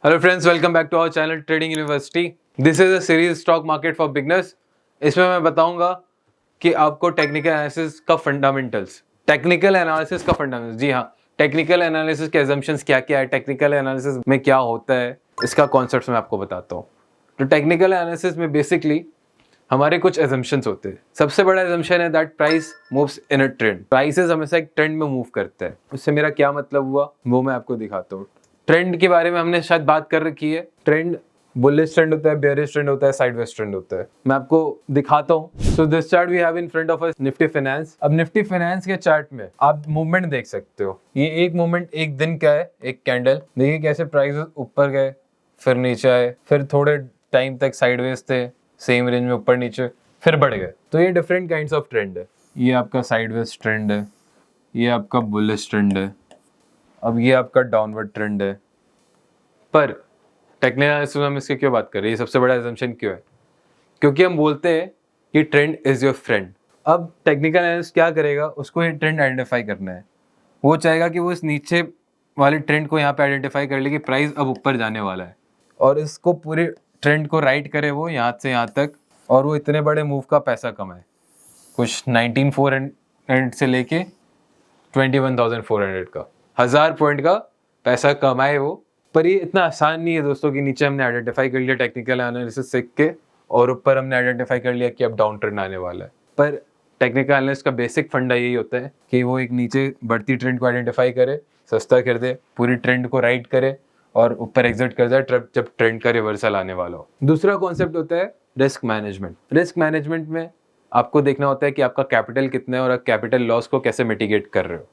Hello friends, welcome back to our channel trading university. This is a series stock market for beginners. इसमें मैं बताऊंगा कि आपको technical analysis का fundamentals, जी हाँ, टेक्निकल एनालिसिस के एजम्पशंस क्या क्या है, टेक्निकल एनालिसिस में क्या होता है, इसका कॉन्सेप्ट मैं आपको बताता हूँ। तो टेक्निकल एनालिसिस में बेसिकली हमारे कुछ एजम्पशंस होते हैं। सबसे बड़ा एजम्पशन है that price moves in a trend. Prices हमेशा एक ट्रेंड में मूव करते हैं। उससे मेरा क्या मतलब हुआ वो मैं आपको दिखाता हूँ। ट्रेंड के बारे में हमने शायद बात कर रखी है। ट्रेंड बुलिश ट्रेंड होता है, बेयरिश ट्रेंड होता है, साइडवेज ट्रेंड होता है। मैं आपको दिखाता हूँ। So this chart we have in front of us Nifty finance. अब निफ्टी फाइनेंस के चार्ट में आप मूवमेंट देख सकते हो। ये एक मूवमेंट एक दिन का है, एक कैंडल। देखिए कैसे प्राइस ऊपर गए, फिर नीचे आए, फिर थोड़े टाइम तक साइडवेज थे, सेम रेंज में ऊपर नीचे, फिर बढ़ गए। तो ये डिफरेंट काइंड्स ऑफ ट्रेंड है। ये आपका साइडवेज ट्रेंड है, ये आपका बुलिश ट्रेंड है, अब ये आपका डाउनवर्ड ट्रेंड है। पर टेक्निकल एनालिसिस में हम इसकी क्यों बात कर रहे हैं, ये सबसे बड़ा एजम्पशन क्यों है? क्योंकि हम बोलते हैं कि ट्रेंड इज योर फ्रेंड। अब टेक्निकल एनालिस्ट क्या करेगा, उसको ये ट्रेंड आइडेंटिफाई करना है। वो चाहेगा कि वो इस नीचे वाले ट्रेंड को यहाँ पे आइडेंटिफाई कर ले कि प्राइस अब ऊपर जाने वाला है, और इसको पूरे ट्रेंड को राइट करे वो यहाँ से यहाँ तक, और वो इतने बड़े मूव का पैसा कमाए। कुछ 19,400 से लेके 21,400 का, 1000 पॉइंट का पैसा कमाए वो। पर ये इतना आसान नहीं है दोस्तों कि नीचे हमने आइडेंटिफाई कर लिया टेक्निकल एनालिसिस सीख के, और ऊपर हमने आइडेंटिफाई कर लिया कि अब डाउन ट्रेंड आने वाला है। पर टेक्निकल एनालिस्ट का बेसिक फंडा यही होता है कि वो एक नीचे बढ़ती ट्रेंड को आइडेंटिफाई करे, सस्ता कर दे, पूरी ट्रेंड को राइट करे, और ऊपर एग्जिट कर जाए जब ट्रेंड का रिवर्सल आने वाला हो। दूसरा कॉन्सेप्ट होता है रिस्क मैनेजमेंट। रिस्क मैनेजमेंट में आपको देखना होता है कि आपका कैपिटल कितना है और आप कैपिटल लॉस को कैसे मिटिगेट कर रहे हो।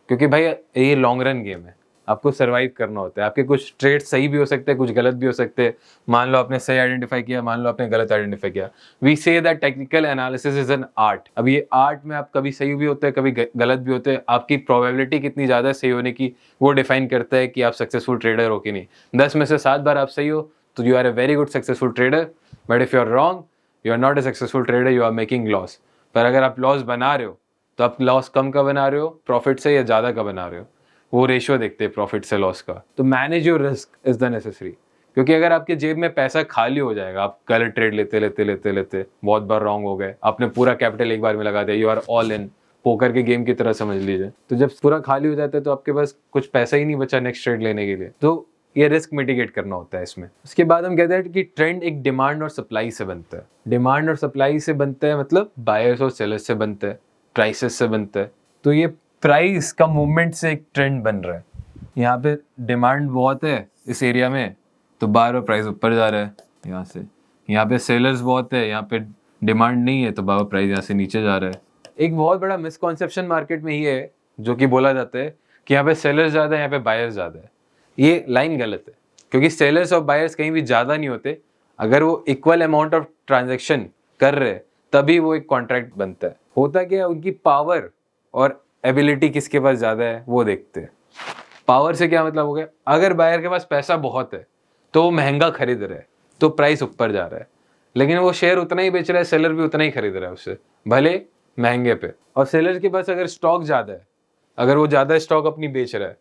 क्योंकि भाई ये लॉन्ग रन गेम है, आपको सरवाइव करना होता है। आपके कुछ ट्रेड सही भी हो सकते हैं, कुछ गलत भी हो सकते हैं। मान लो आपने सही आइडेंटिफाई किया, मान लो आपने गलत आइडेंटिफाई किया। We say that technical analysis is an art. अब ये आर्ट में आप कभी सही भी होते हैं, कभी गलत भी होते हैं। आपकी प्रोबेबिलिटी कितनी ज़्यादा सही होने की वो डिफाइन करता है कि आप सक्सेसफुल ट्रेडर हो कि नहीं। 10 में से 7 बार आप सही हो तो you are a very good successful trader. But if you are wrong, you are not a successful trader, you are making loss. पर अगर आप लॉस बना रहे हो तो आप लॉस कम का बना रहे हो प्रॉफिट से, या ज़्यादा का बना रहे हो, वो रेशियो देखते हैं प्रॉफिट से लॉस का। तो manage your risk is the necessary. क्योंकि अगर आपके जेब में पैसा खाली हो जाएगा, आप गलत ट्रेड लेते लेते लेते लेते बहुत बार रॉन्ग हो गए, आपने पूरा कैपिटल एक बार में लगा दिया, you are all in, poker के गेम की तरह समझ लीजिए। तो जब पूरा खाली हो जाता है तो आपके पास कुछ पैसा ही नहीं बचा नेक्स्ट ट्रेड लेने के लिए। तो ये रिस्क मिटिगेट करना होता है इसमें। उसके बाद हम कहते हैं कि ट्रेंड एक डिमांड और सप्लाई से बनता है। डिमांड और सप्लाई से बनता है मतलब बायर्स और सेलर्स से बनता है, प्राइसेस से बनता है। तो ये प्राइस का मूवमेंट से एक ट्रेंड बन रहा है। यहाँ पे डिमांड बहुत है इस एरिया में, तो बार बार प्राइस ऊपर जा रहा है यहाँ से। यहाँ पे सेलर्स बहुत है, यहाँ पे डिमांड नहीं है, तो बार बार प्राइस यहाँ से नीचे जा रहा है। एक बहुत बड़ा मिसकॉन्सेप्शन मार्केट में ये है, जो कि बोला जाता है कि यहाँ पे सेलर्स ज़्यादा है, यहाँ पे बायर्स ज़्यादा है। ये लाइन गलत है, क्योंकि सेलर्स और बायर्स कहीं भी ज़्यादा नहीं होते। अगर वो इक्वल अमाउंट ऑफ ट्रांजेक्शन कर रहे हैं तभी वो एक कॉन्ट्रैक्ट बनता है। होता क्या है, उनकी पावर और एबिलिटी किसके पास ज़्यादा है वो देखते हैं। पावर से क्या मतलब हो गया, अगर बायर के पास पैसा बहुत है तो वो महंगा खरीद रहा है तो प्राइस ऊपर जा रहा है, लेकिन वो शेयर उतना ही बेच रहा है, सेलर भी उतना ही खरीद रहा है उससे, भले महंगे पे। और सेलर के पास अगर स्टॉक ज़्यादा है, अगर वो ज़्यादा स्टॉक अपनी बेच रहा है,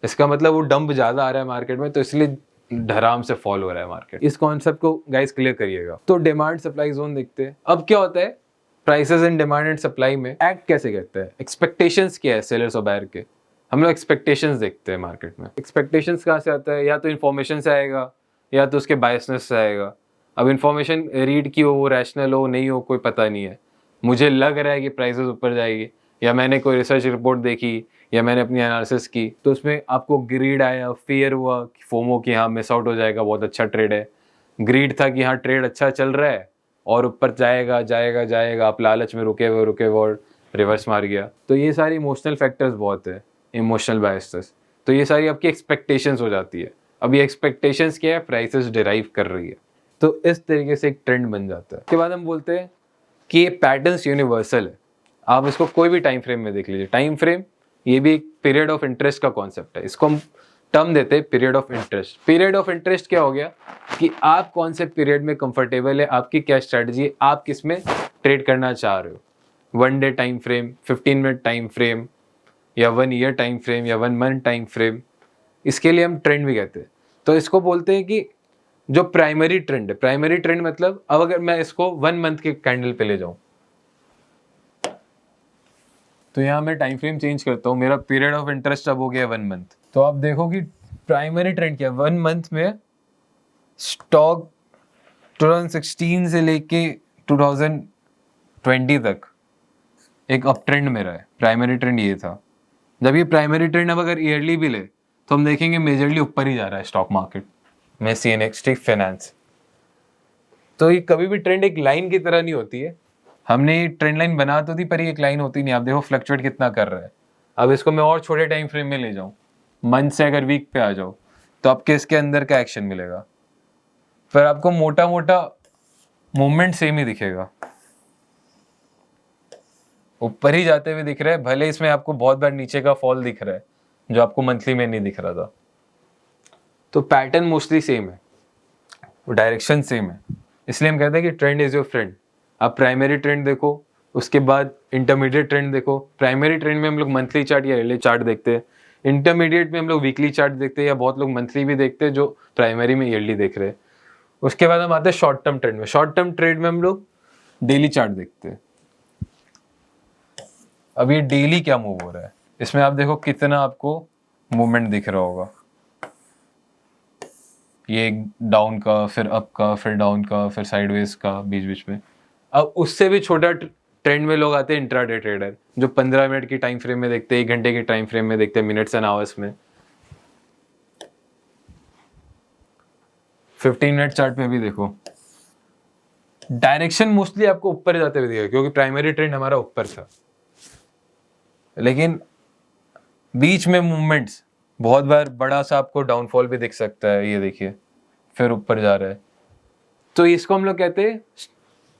इसका मतलब वो डंप ज़्यादा आ रहा है मार्केट में, तो इसलिए धराम से फॉल हो रहा है मार्केट। इस कॉन्सेप्ट को गाइस क्लियर करिएगा। तो डिमांड सप्लाई जोन देखते हैं। अब क्या होता है, prices in demand and supply में एक्ट कैसे करते हैं, एक्सपेक्टेशंस क्या है सेलर्स और बायर के। हम लोग एक्सपेक्टेशंस देखते हैं मार्केट में। एक्सपेक्टेशंस कहाँ से आता है, या तो इन्फॉर्मेशन से आएगा या तो उसके बायसनेस से आएगा। अब इन्फॉर्मेशन रीड की हो, वो रैशनल हो नहीं हो, कोई पता नहीं है। मुझे लग रहा है कि प्राइसेस ऊपर जाएगी, या मैंने कोई रिसर्च रिपोर्ट देखी, या मैंने अपनी एनालिसिस की, तो उसमें आपको ग्रीड आया, फियर हुआ, फोमो कि हाँ मिस आउट हो जाएगा, बहुत अच्छा ट्रेड है। ग्रीड था कि हाँ ट्रेड अच्छा चल रहा है और ऊपर जाएगा जाएगा जाएगा, आप लालच में रुके हुए और रिवर्स मार गया। तो ये सारी इमोशनल फैक्टर्स बहुत है, इमोशनल बायसेस। तो ये सारी आपकी एक्सपेक्टेशंस हो जाती है। अब ये एक्सपेक्टेशंस क्या है, प्राइसेस डिराइव कर रही है, तो इस तरीके से एक ट्रेंड बन जाता है। उसके बाद हम बोलते हैं कि ये पैटर्न्स यूनिवर्सल है। आप इसको कोई भी टाइम फ्रेम में देख लीजिए। टाइम फ्रेम ये भी एक पीरियड ऑफ इंटरेस्ट का कॉन्सेप्ट है। इसको हम टर्म देते हैं period of interest. Period of interest क्या हो गया कि आप कौन से पीरियड में कंफर्टेबल है, आपकी क्या स्ट्रेटजी है, आप किस में ट्रेड करना चाह रहे हो। 1 day time frame, 15 minute time frame, या 1 ईयर टाइम फ्रेम, या 1 मंथ टाइम फ्रेम। इसके लिए हम ट्रेंड भी कहते हैं। तो इसको बोलते हैं कि जो प्राइमरी ट्रेंड है, प्राइमरी ट्रेंड मतलब अब अगर मैं इसको 1 मंथ के कैंडल पे ले जाऊं, तो यहाँ मैं टाइम फ्रेम चेंज करता हूँ, मेरा पीरियड ऑफ इंटरेस्ट अब हो गया 1 मंथ। तो आप देखो कि प्राइमरी ट्रेंड क्या है, 1 मंथ में स्टॉक 2016 से लेके 2020 तक एक अप ट्रेंड में रहा है। प्राइमरी ट्रेंड ये था। जब ये प्राइमरी ट्रेंड अब अगर ईयरली भी ले तो हम देखेंगे मेजरली ऊपर ही जा रहा है स्टॉक मार्केट में, सीएनएक्स फाइनेंस। तो ये कभी भी ट्रेंड एक लाइन की तरह नहीं होती है। हमने ये ट्रेंड लाइन बना तो थी, पर ये एक लाइन होती नहीं। आप देखो फ्लक्चुएट कितना कर रहा है। अब इसको मैं और छोटे टाइम फ्रेम में ले जाऊं, मंथ से अगर वीक पे आ जाओ, तो आपके इसके अंदर का एक्शन मिलेगा। फिर आपको मोटा मोटा मूवमेंट सेम ही दिखेगा, ऊपर ही जाते हुए दिख रहा है, भले इसमें आपको बहुत बार नीचे का फॉल दिख रहा है जो आपको मंथली में नहीं दिख रहा था। तो पैटर्न मोस्टली सेम है, डायरेक्शन सेम है, इसलिए हम कहते हैं कि ट्रेंड इज योर फ्रेंड। आप प्राइमरी ट्रेंड देखो, उसके बाद इंटरमीडिएट ट्रेंड देखो। प्राइमरी ट्रेंड में हम लोग मंथली चार्ट या डेली चार्ट देखते हैं, इंटरमीडिएट में हम लोग वीकली चार्ट देखते हैं, या बहुत लोग मंथली भी देखते हैं जो प्राइमरी में ईयरली देख रहे हैं। उसके बाद हम आते हैं शॉर्ट टर्म ट्रेंड में। शॉर्ट टर्म ट्रेड में हम लोग डेली चार्ट देखते हैं। अब ये डेली क्या मूव हो रहा है, इसमें आप देखो कितना आपको मूवमेंट दिख रहा होगा। ये डाउन का, फिर अप का, फिर डाउन का, फिर साइडवेज का बीच बीच में। अब उससे भी छोटा ट्रेंड में लोग आते हैं इंट्राडे ट्रेडर, जो 15 मिनट की टाइम फ्रेम में देखते हैं, 1 घंटे की टाइम फ्रेम में देखते हैं, मिनट्स एंड आवर्स में। 15 मिनट चार्ट में भी देखो, डायरेक्शन मोस्टली आपको ऊपर जाते हुए दिखेगा, क्योंकि प्राइमरी ट्रेंड हमारा ऊपर था, लेकिन बीच में मूवमेंट्स बहुत बार बड़ा सा आपको डाउनफॉल भी दिख सकता है। ये देखिए फिर ऊपर जा रहा है। तो इसको हम लोग कहते हैं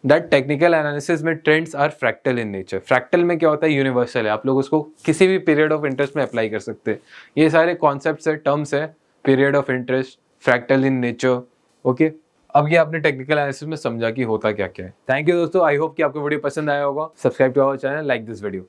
दैट टेक्निकल एनालिसिस में trends are fractal in nature. Fractal में क्या होता है, यूनिवर्सल है, आप लोग उसको किसी भी पीरियड ऑफ इंटरेस्ट में अप्लाई कर सकते हैं। ये सारे कॉन्सेप्ट्स है, टर्म्स है, period of interest, fractal in nature. Okay, अब ये आपने टेक्निकल एनालिसिस में समझा कि होता क्या क्या है। थैंक यू दोस्तों, आई होप कि आपको वीडियो पसंद आया होगा। Subscribe to our channel, like this video.